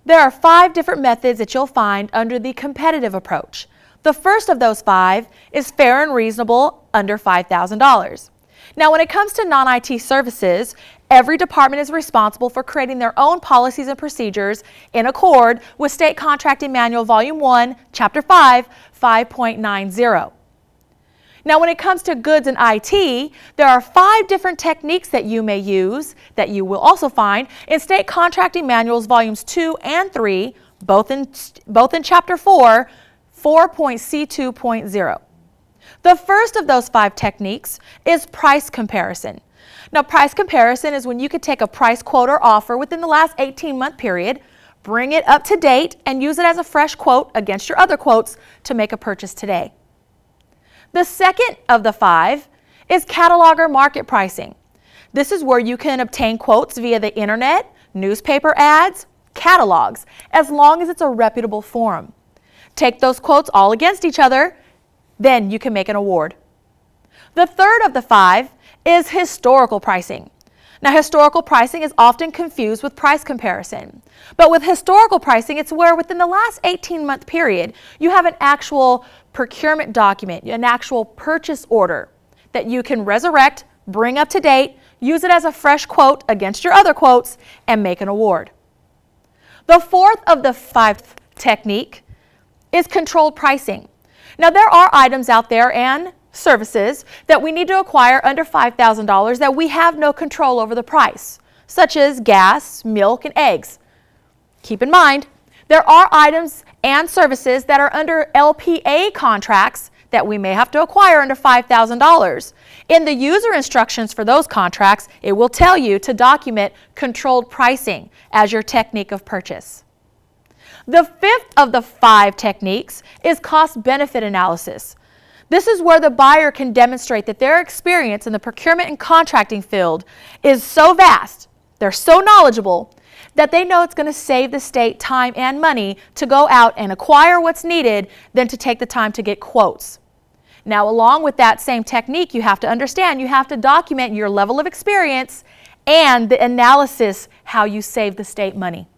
There are 5 different methods that you'll find under the competitive approach. The first of those 5 is fair and reasonable under $5,000. Now, when it comes to non-IT services, every department is responsible for creating their own policies and procedures in accord with State Contracting Manual Volume 1, Chapter 5, 5.90. Now, when it comes to goods and IT, there are 5 different techniques that you may use that you will also find in State Contracting Manuals Volumes 2 and 3, both in Chapter 4, 4.C2.0. The first of those 5 techniques is price comparison. Now, price comparison is when you could take a price quote or offer within the last 18-month period, bring it up to date, and use it as a fresh quote against your other quotes to make a purchase today. The second of the 5 is catalog or market pricing. This is where you can obtain quotes via the internet, newspaper ads, catalogs, as long as it's a reputable forum. Take those quotes all against each other, then you can make an award. The third of the 5 is historical pricing. Now, historical pricing is often confused with price comparison. But with historical pricing, it's where within the last 18-month period, you have an actual procurement document, an actual purchase order that you can resurrect, bring up to date, use it as a fresh quote against your other quotes, and make an award. The fourth of the 5 technique is controlled pricing. Now, there are items out there and services that we need to acquire under $5,000 that we have no control over the price, such as gas, milk, and eggs. Keep in mind, there are items and services that are under LPA contracts that we may have to acquire under $5,000. In the user instructions for those contracts, it will tell you to document controlled pricing as your technique of purchase. The fifth of the 5 techniques is cost-benefit analysis. This is where the buyer can demonstrate that their experience in the procurement and contracting field is so vast, they're so knowledgeable, that they know it's going to save the state time and money to go out and acquire what's needed than to take the time to get quotes. Now, along with that same technique, you have to understand, you have to document your level of experience and the analysis how you save the state money.